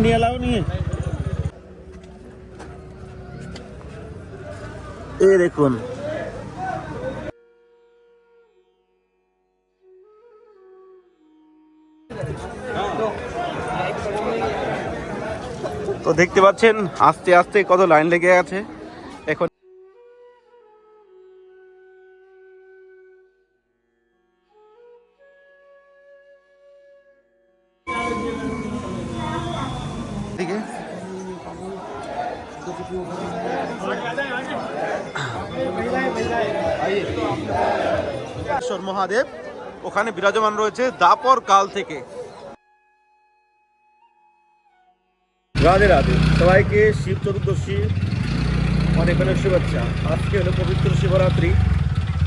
নিয়ে এলাও নিয়ে এই দেখুন। তো দেখতে পাচ্ছেন আস্তে আস্তে কত লাইন লেগে আছে এখন। মহাদেব ওখানে বিরাজমান রয়েছে দাপর কাল থেকে। রাধে রাধে সবাইকে শিব চতুর্দশী অনেক অনেক শুভেচ্ছা। আজকে হলো পবিত্র শিবরাত্রি।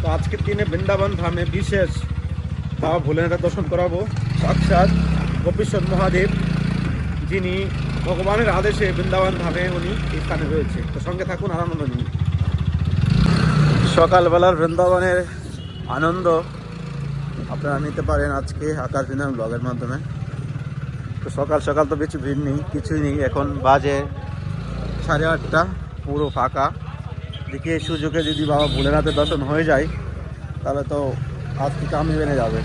তো আজকের দিনে বৃন্দাবন ধামে বিশেষ বাবা ভোলেনাথের দর্শন করাবো। সাক্ষাৎ গোপীশ্বর মহাদেব, যিনি ভগবানের আদেশে বৃন্দাবন ধামে উনি এই স্থানে রয়েছে। তো সঙ্গে থাকুন, আনন্দ নিন। সকালবেলার বৃন্দাবনের আনন্দ আপনারা নিতে পারেন আজকে আকাশ বিনাম ব্লগের মাধ্যমে। তো সকাল সকাল তো বেশি ভিড় নেই, কিছুই নেই। এখন বাজে 8:30, পুরো ফাঁকা। দেখি এই সুযোগে যদি বাবা ভোলেনাথের দর্শন হয়ে যায় তাহলে তো আজকে কামই বেড়ে যাবে।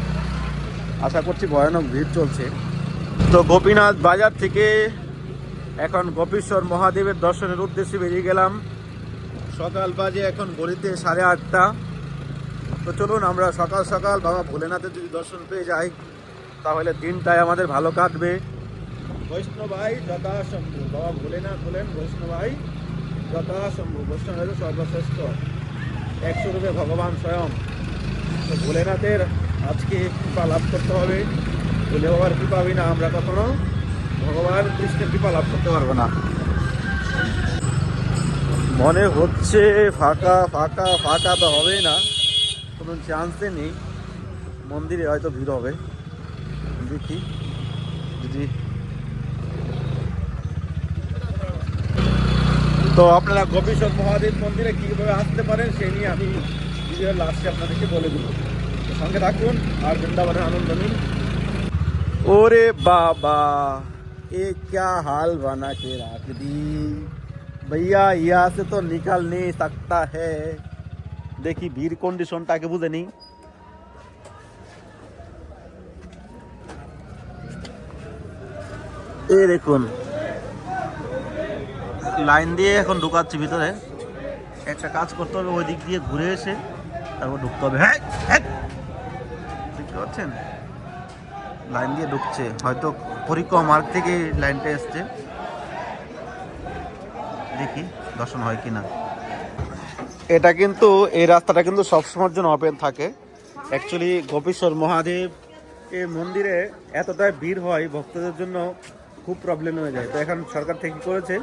আশা করছি ভয়ানক ভিড় চলছে। তো গোপীনাথ বাজার থেকে এখন গোপীশ্বর মহাদেবের দর্শনের উদ্দেশ্যে বেরিয়ে গেলাম। সকাল বাজে এখন ঘড়িতে 8:30। তো চলুন আমরা সকাল সকাল বাবা ভোলেনাথের যদি দর্শন পেয়ে যাই তাহলে দিনটাই আমাদের ভালো কাটবে। বৈষ্ণবাই যথাশম্ভু, বাবা ভোলেনাথ বলেন বৈষ্ণবাই যথাশম্ভু, বৈষ্ণব হল সর্বশ্রেষ্ঠ, 100 রূপে ভগবান স্বয়ং। তো ভোলেনাথের আজকে কৃপা লাভ করতে হবে। ভোলে বাবার কৃপা বিনা আমরা কখনো ভগবান কৃষ্ণের কৃপা লাভ করতে পারবো না। মনে হচ্ছে ফাঁকা ফাঁকা ফাঁকা তো হবেই না, কোনো চান্সই নেই। মন্দিরে হয়তো ভিড় হবে, দেখি যদি। তো আপনারা গোপীশ্বর মহাদেব মন্দিরে কীভাবে আসতে পারেন সেই নিয়ে আমি ভিডিওর লাস্টে আপনাদেরকে বলে দেবো। সঙ্গে থাকুন আর বৃন্দাবনের আনন্দ নিন। ওরে বাবা, এ क्या हाल बना के रख दी भैया, यहाँ से तो निकल नहीं सकता है। देखी भीड़ कंडीशनटाকে বুঝে নি। এই দেখুন লাইন দিয়ে এখন ঢুকাচ্ছি ভিতরে। একটা কাজ করতে হবে, ওই দিক দিয়ে ঘুরে এসে তারপর ঢুকতে হবে। হ্যাঁ হ্যাঁ, দেখতে পাচ্ছেন লাইন দিয়ে ঢুকছে, হয়তো পরিক্রমা মার্গ থেকে লাইনটা এসছে। দেখি দর্শন হয় কিনা। এটা কিন্তু এই রাস্তাটা কিন্তু সবসময়ের জন্য ওপেন থাকে। অ্যাকচুয়ালি গোপীশ্বর মহাদেব এই মন্দিরে এতটাই ভিড় হয়, ভক্তদের জন্য খুব প্রবলেম হয়ে যায়। তো এখন সরকার থেকে কী করেছে,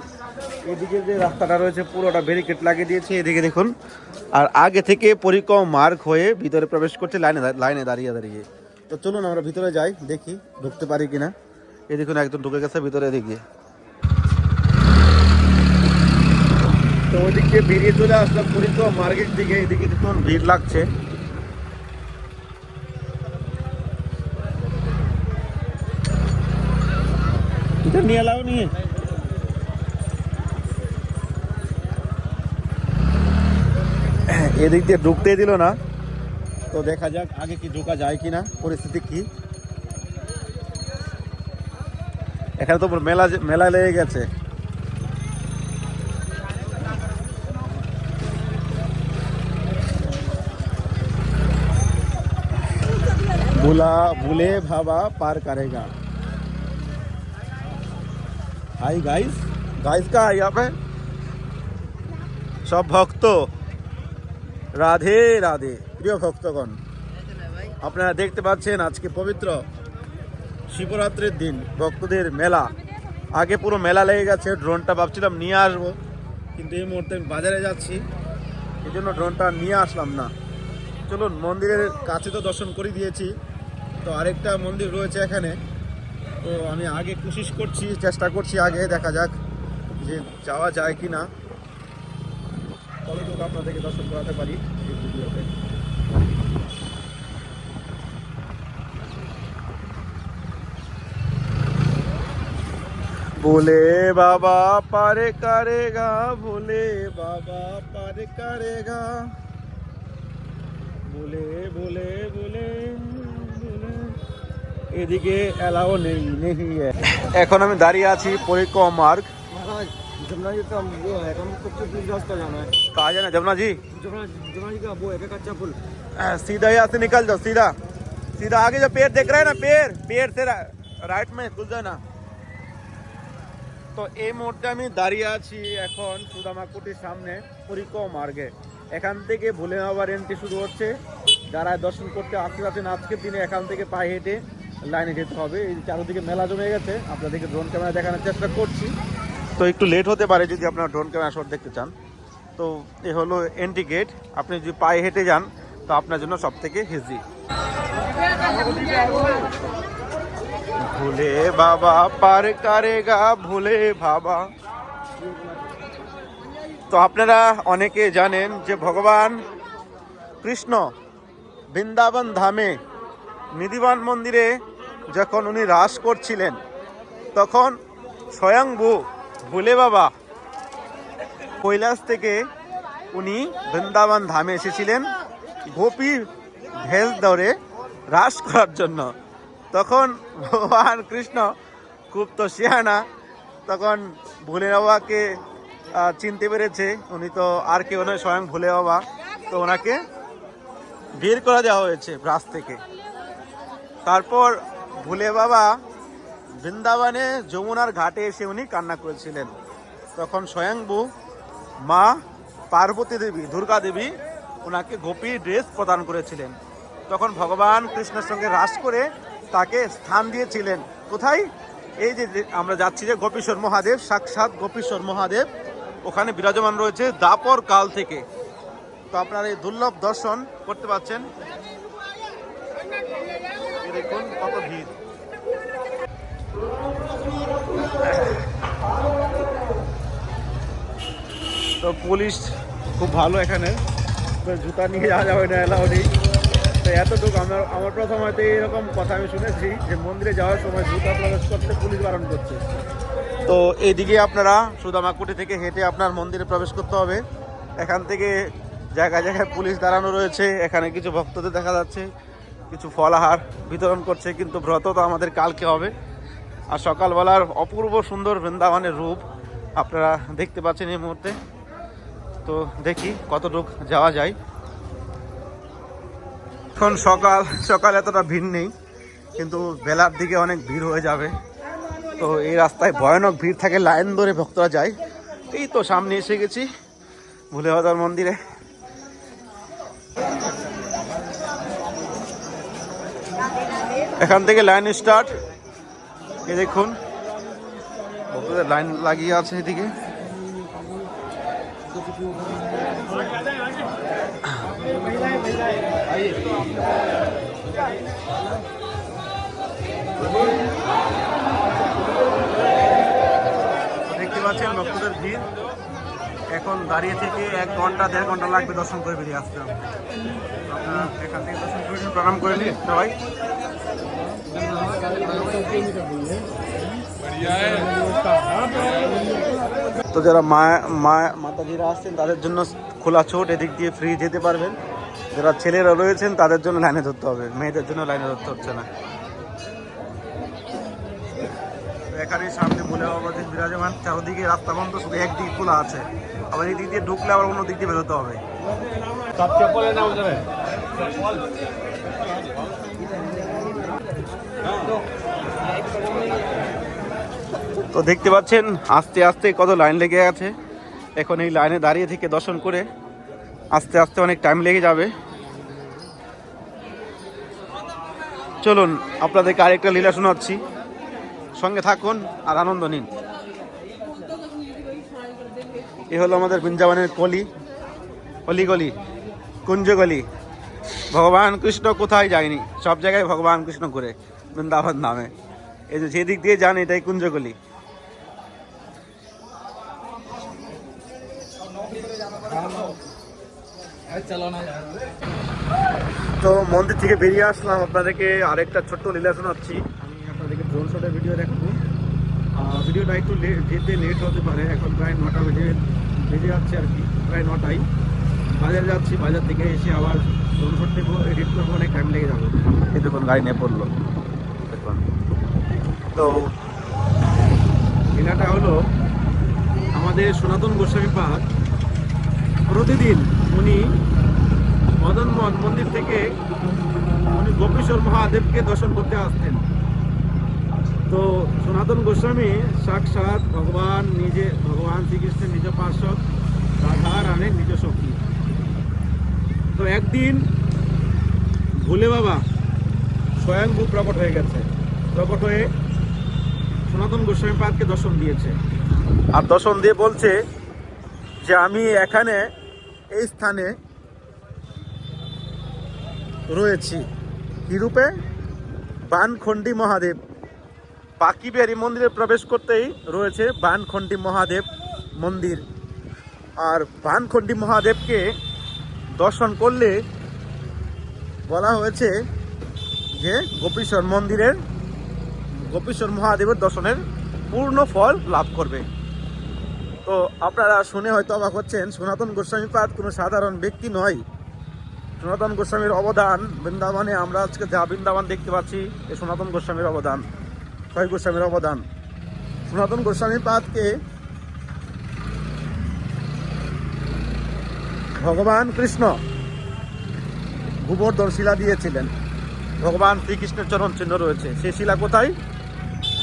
এদিকে যে রাস্তাটা রয়েছে পুরোটা ব্যারিকেড লাগিয়ে দিয়েছে। এদিকে দেখুন, আর আগে থেকে পরিক্রমা মার্গ হয়ে ভিতরে প্রবেশ করছে লাইনে দাঁড়িয়ে দাঁড়িয়ে। তো চলুন আমরা ভিতরে যাই, দেখি ঢুকতে পারি কিনা। এই দেখুন একদম ঢুকে গেছে ভিতরে দিকে। তো ওইদিকে বেরিয়ে চলে আসলাম পরিক্রমা মার্গের দিকে। এদিকে দেখুন ভিড় লাগছে। নিয়ে এলাও নিয়ে এদিক দিয়ে ঢুকতেই দিল না। তো দেখা যাক আগে কি ঢোকা যায় কিনা, পরিস্থিতি কি। এখানে তো মেলা লেগে গেছে। भूले भावा पार करेगा। हाय गाइस, गाइस का यहाँ पे सब भक्त রাধে রাধে। প্রিয় ভক্তগণ, আপনারা দেখতে পাচ্ছেন আজকে পবিত্র শিবরাত্রির দিন ভক্তদের মেলা। আগে পুরো মেলা লেগে গেছে। ড্রোনটা ভাবছিলাম নিয়ে আসবো, কিন্তু এই মুহূর্তে আমি বাজারে যাচ্ছি, এই জন্য ড্রোনটা নিয়ে আসলাম না। চলুন মন্দিরের কাছে তো দর্শন করে দিয়েছি। তো আরেকটা মন্দির রয়েছে এখানে। তো আমি আগে চেষ্টা করছি আগে, দেখা যাক যে যাওয়া যায় কি না। কতটুকু আপনাদেরকে দর্শন করাতে পারি এই ভিডিওতে। भोले बाबा पार करेगा, भोले बाबा पार करेगा, भोले भोले भोले भोले। এদিকে এলাও নেই নেই। এখন আমি দাঁড়িয়ে আছি পরিক্রমা মার্গ। जमुना जी का वो है, हम कुछ दूर रास्ता जाना है। कहाँ जाना जमुना जी? जमुना जी का वो है कच्चा पुल। सीधा यहाँ से निकल जाओ, सीधा सीधा आगे जो पेड़ देख रहे हैं ना, पेड़ से রাইট में খুল যায় না। তো এই মুহূর্তে আমি দাঁড়িয়ে আছি এখন সুদামাকুটির সামনে পরিক্রমা মার্গে। এখান থেকে ভোলে বাবার এন্ট্রি শুরু হচ্ছে। যারা দর্শন করতে আসতে যাচ্ছেন আজকের দিনে এখান থেকে পায়ে হেঁটে লাইনে যেতে হবে। এই চারদিকে মেলা জমে গেছে, আপনাদেরকে ড্রোন ক্যামেরা দেখানোর চেষ্টা করছি। তো একটু লেট হতে পারে যদি আপনারা ড্রোন ক্যামেরা শট দেখতে চান। তো এ হলো এন্ট্রি গেট। আপনি যদি পায়ে হেঁটে যান তো আপনার জন্য সব থেকে ইজি। ভোলে বাবা পার করেগা, ভোলে বাবা। তো আপনারা অনেকে জানেন যে ভগবান কৃষ্ণ বৃন্দাবন ধামে নিধিবান মন্দিরে যখন উনি রাস করছিলেন তখন স্বয়ংভূ ভোলে বাবা কৈলাস থেকে উনি বৃন্দাবন ধামে এসেছিলেন গোপী ভেষ ধরে রাস করার জন্য। তখন ভগবান কৃষ্ণ খুব তো শিয়ানা, তখন ভোলে বাবাকে চিনতে পেরেছে উনি তো আর কেউ নয় স্বয়ং ভোলে বাবা। তো ওনাকে বের করে দেওয়া হয়েছে রাস থেকে। তারপর ভোলে বাবা বৃন্দাবনে যমুনার ঘাটে এসে উনি কান্না করেছিলেন। তখন স্বয়ংভূ মা পার্বতী দেবী, দুর্গা দেবী ওনাকে গোপী ড্রেস প্রদান করেছিলেন। তখন ভগবান কৃষ্ণের সঙ্গে রাস করে তাকে স্থান দিয়েছিলেন কোথায়? এই যে আমরা যাচ্ছি যে গোপীশ্বর মহাদেব, সাক্ষাৎ গোপীশ্বর মহাদেব ওখানে বিরাজমান রয়েছে দাপর কাল থেকে। তো আপনারা এই দুর্লভ দর্শন করতে পারছেন। দেখুন কত ভিড়। তো পুলিশ খুব ভালো এখানে, জুতা নিয়ে যাওয়া যাবে না, এলাও নেই। তো এতটুকু আমার প্রথম হয়তো এরকম কথা আমি শুনেছি যে মন্দিরে যাওয়ার সময় জুতা প্রবেশ করতে পুলিশ বারণ করছে। তো এইদিকে আপনারা সুদামাকুটি থেকে হেঁটে আপনার মন্দিরে প্রবেশ করতে হবে। এখান থেকে জায়গায় জায়গায় পুলিশ দাঁড়ানো রয়েছে। এখানে কিছু ভক্তদের দেখা যাচ্ছে কিছু ফলাহার বিতরণ করছে, কিন্তু ব্রত তো আমাদের কালকে হবে। আর সকালবেলার অপূর্ব সুন্দর বৃন্দাবনের রূপ আপনারা দেখতে পাচ্ছেন এই মুহূর্তে। তো দেখি কতটুক যাওয়া যায়। এখন সকাল সকাল এতটা ভিড় নেই, কিন্তু বেলার দিকে অনেক ভিড় হয়ে যাবে। তো এই রাস্তায় ভয়ানক ভিড় থাকে, লাইন ধরে ভক্তরা যায়। এই তো সামনে এসে গেছি ভোলে বাবার মন্দিরে। এখান থেকে লাইন স্টার্ট। এই দেখুন ভক্তদের লাইন লাগিয়ে আছে এদিকে। দেখতে পাচ্ছেন ভক্তদের ভিড়। এখন দাঁড়িয়ে থেকে 1 ঘন্টা 1.5 ঘন্টা লাগবে দর্শন করে বেরিয়ে আসতে হবে। আপনারা এখান থেকে দর্শন করে নিন, প্রণাম করে নিন সবাই। তো যারা মাতাজিরা আসছেন তাদের জন্য খোলা ছোট, এদিক দিয়ে ফ্রি যেতে পারবেন। যারা ছেলেরা রয়েছেন তাদের জন্য লাইনে ধরতে হবে, মেয়েদের জন্য লাইনে ধরতে হচ্ছে না। এখানে সামনে ভোলে বাবা বিরাজমান, চারদিকে রাস্তা বন্ধ, শুধু একদিকে খোলা আছে। আবার এই দিক দিয়ে ঢুকলে আবার অন্য দিক দিয়ে বেরোতে হবে। তো দেখতে পাচ্ছেন আস্তে আস্তে কত লাইন লেগে আছে। এখন এই লাইনে দাঁড়িয়ে থেকে দর্শন করে আস্তে আস্তে অনেক টাইম লেগে যাবে। চলুন আপনাদেরকে আরেকটা লীলা শোনাচ্ছি, সঙ্গে থাকুন আর আনন্দ নিন। এ হলো আমাদের বৃন্দাবনের অলিগলি, কুঞ্জগলি। ভগবান কৃষ্ণ কোথায় যায়নি, সব জায়গায় ভগবান কৃষ্ণ ঘুরে বৃন্দাবন নামে। এই যে যেদিক দিয়ে যান এটাই কুঞ্জগলি। তো মন্দির থেকে বেরিয়ে আসলাম, আপনাদেরকে আরেকটা ছোট্ট লীলা শোনাচ্ছি। আমি আপনাদেরকে ড্রোন শটের ভিডিও দেখাবো। ভিডিওটা একটু যেতে লেট হতে পারে, এখন প্রায় 9টা বেজে যাচ্ছে আর কি, প্রায় 9টাই। বাজার যাচ্ছি, বাজার থেকে এসে আবার ফোন দেবো, এডিট করবো, অনেক টাইম লেগে যাবে। এই দেখুন গাড়ি নিয়ে পড়লো দেখুন। তো মেলাটা হলো আমাদের সনাতন গোস্বামী পাদ প্রতিদিন উনি মদনমোহন মন্দির থেকে উনি গোপীশ্বর মহাদেবকে দর্শন করতে আসতেন। তো সনাতন গোস্বামী সাক্ষাৎ ভগবান শ্রীকৃষ্ণের নিজ পার্শ্বদ, রাধা রানীর নিজ সখী। তো একদিন ভোলে বাবা স্বয়ংভূ প্রকট হয়ে গেছে, প্রকট হয়ে সনাতন গোস্বামী পাদকে দর্শন দিয়েছে। আর দর্শন দিয়ে বলছে যে আমি এখানে এই স্থানে রয়েছি কি রূপে? বানখণ্ডী মহাদেব। পাকিবিহারী মন্দিরে প্রবেশ করতেই রয়েছে বানখণ্ডী মহাদেব মন্দির। আর বানখণ্ডী মহাদেবকে দর্শন করলে বলা হয়েছে যে গোপীশ্বর মহাদেবের দর্শনের পূর্ণ ফল লাভ করবে। তো আপনারা শুনে হয়তো অবাক হচ্ছেন, সনাতন গোস্বামী পাদ কোনো সাধারণ ব্যক্তি নয়। সনাতন গোস্বামীর অবদান বৃন্দাবনে, আমরা আজকে যা বৃন্দাবন দেখতে পাচ্ছি, এই সনাতন গোস্বামীর অবদান, ছয় গোস্বামীর অবদান। সনাতন গোস্বামী পাদকে ভগবান কৃষ্ণ গোবর্ধন শিলা দিয়েছিলেন। ভগবান শ্রীকৃষ্ণের চরণ চিহ্ন রয়েছে, সেই শিলা কোথায়?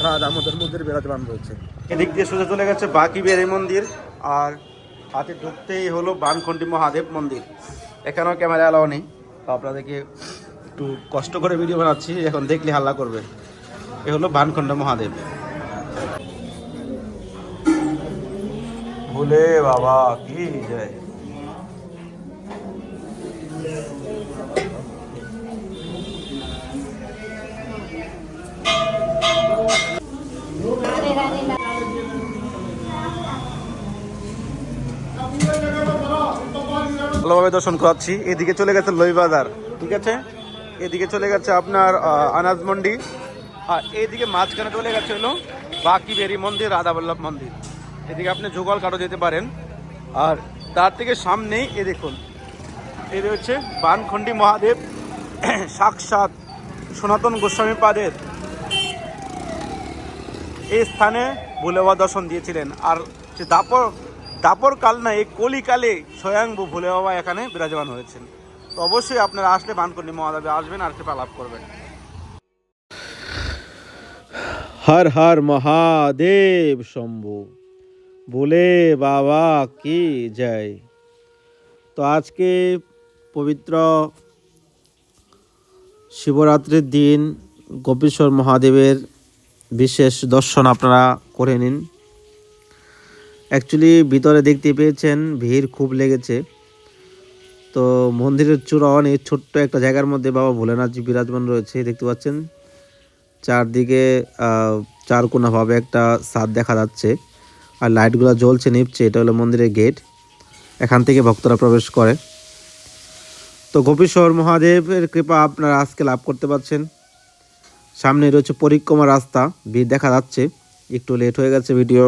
রাধা দামোদর মন্দির বিরাজমান রয়েছে। এদিক দিয়ে সোজা চলে গেছে বাঁকিবিহারী মন্দির, আর হাতে ঢুকতেই হলো বানখণ্ডী মহাদেব মন্দির। এখানেও ক্যামেরা অ্যালাও নেই, তো আপনাদেরকে একটু কষ্ট করে ভিডিও বানাচ্ছি, এখন দেখলে হাল্লা করবে। এ হলো বানখণ্ড মহাদেব। ভোলে বাবা কি জয়। ভালোভাবে দর্শন করাচ্ছি। এদিকে চলে গেছে লই বাজার, ঠিক আছে, এদিকে চলে গেছে আপনার আনাজ মন্ডি, আর এইদিকে মাঝখানে চলে গেছে হলো বাঁকিবিহারী মন্দির, রাধাবল্লভ মন্দির। এদিকে আপনি যুগল কাটো যেতে পারেন। আর তার থেকে সামনেই এ দেখুন, এই হচ্ছে বানখণ্ডী মহাদেব, সাক্ষাৎ সনাতন গোস্বামী পাদের এই স্থানে ভোলে বাবা দর্শন দিয়েছিলেন। আর সে দাপর কাল না, এই কলিকালে স্বয়ংভূ ভোলে বাবা এখানে বিরাজমান হয়েছেন। তো অবশ্যই আপনারা আসলে বানখণ্ডী মহাদেবে আসবেন আর কৃপা লাভ করবেন। হর হর মহাদেব শম্ভু, ভোলে বাবা কি জয়। তো আজকে পবিত্র শিবরাত্রির দিন গোপীশ্বর মহাদেবের বিশেষ দর্শন আপনারা করে নিন। অ্যাকচুয়ালি ভিতরে দেখতে পেয়েছেন ভিড় খুব লেগেছে। তো মন্দিরের চূড়ায় এই ছোট্ট একটা জায়গার মধ্যে বাবা ভোলেনাথজি বিরাজমান রয়েছে, দেখতে পাচ্ছেন। চারদিকে চারকোনাভাবে একটা ছাদ দেখা যাচ্ছে, আর লাইটগুলো জ্বলছে নিভছে। এটা হলো মন্দিরের গেট, এখান থেকে ভক্তরা প্রবেশ করে। তো গোপীশ্বর মহাদেবের কৃপা আপনারা আজকে লাভ করতে পারছেন। সামনে রয়েছে পরিক্রমা রাস্তা, ভিড় দেখা যাচ্ছে। একটু লেট হয়ে গেছে ভিডিও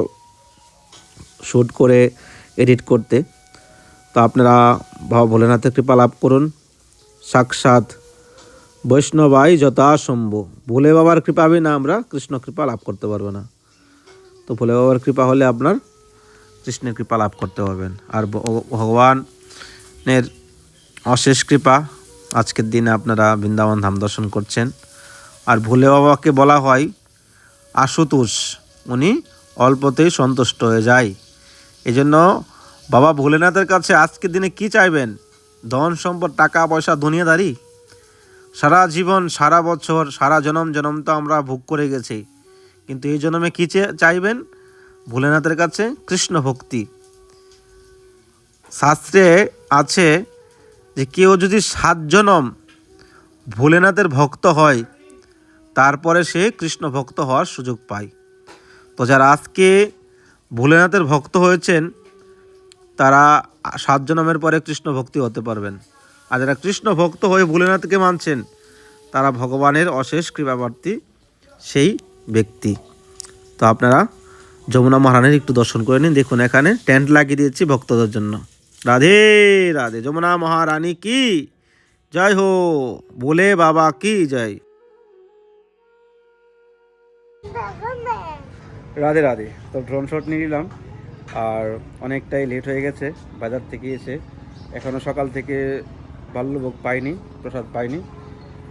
শ্যুট করে এডিট করতে। তো আপনারা বাবা ভোলেনাথের কৃপা লাভ করুন। সাক্ষাৎ বৈষ্ণবাই যথাসম্ভব, ভোলে বাবার কৃপা বিনা আমরা কৃষ্ণ কৃপা লাভ করতে পারবো না। তো ভোলে বাবার কৃপা হলে আপনার কৃষ্ণের কৃপা লাভ করতে পারবেন। আর ভগবানের অশেষ কৃপা, আজকের দিনে আপনারা বৃন্দাবন ধাম দর্শন করছেন। আর ভোলে বাবাকে বলা হয় আশুতোষ, উনি অল্পতেই সন্তুষ্ট হয়ে যায়। এই জন্য বাবা ভোলেনাথের কাছে আজকের দিনে কি চাইবেন? ধন সম্পদ, টাকা পয়সা, দুনিয়াদারি? সারা জীবন, সারা বছর, সারা জনম তো আমরা ভোগ করে গেছি, কিন্তু এই জন্মে কী চাইবেন ভোলেনাথের কাছে? কৃষ্ণ ভক্তি। শাস্ত্রে আছে যে কেউ যদি 7 জনম ভোলেনাথের ভক্ত হয়, তারপরে সে কৃষ্ণ ভক্ত হওয়ার সুযোগ পায়। তো যারা আজকে ভোলেনাথের ভক্ত হয়েছেন, তারা 7 জনমের পরে কৃষ্ণ ভক্তি হতে পারবেন। আর যারা কৃষ্ণ ভক্ত হয়ে ভোলেনাথকে মানছেন, তারা ভগবানের অশেষ কৃপাপ্রার্থী সেই ব্যক্তি। তো আপনারা যমুনা মহারানীর একটু দর্শন করে নিন। দেখুন এখানে টেন্ট লাগিয়ে দিয়েছি ভক্তদের জন্য। রাধে রাধে, যমুনা মহারানী কি জয় হো, বলে বাবা কি জয়। রাধে রাধে। তো ড্রোন শট নিয়ে নিলাম, আর অনেকটাই লেট হয়ে গেছে বাজার থেকে এসে। এখনও সকাল থেকে বাল্যভোগ পাইনি, প্রসাদ পাইনি।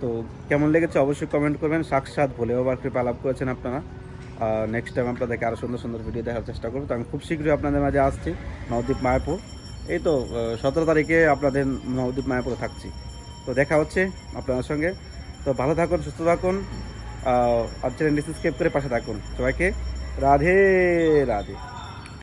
তো কেমন লেগেছে অবশ্যই কমেন্ট করবেন। সাক্ষাৎ ভোলে বাবার কৃপা লাভ করেছেন আপনারা। নেক্সট টাইম আপনাদেরকে আরও সুন্দর সুন্দর ভিডিও দেখার চেষ্টা করবো। তো আমি খুব শীঘ্রই আপনাদের মাঝে আসছি নবদ্বীপ মায়াপুর। এই তো 17 তারিখে আপনাদের নবদ্বীপ মায়াপুরে থাকছি। তো দেখা হচ্ছে আপনাদের সঙ্গে। তো ভালো থাকুন, সুস্থ থাকুন, আর চ্যানেলটি সাবস্ক্রাইব করে পাশে থাকুন। সবাইকে রাধে রাধে।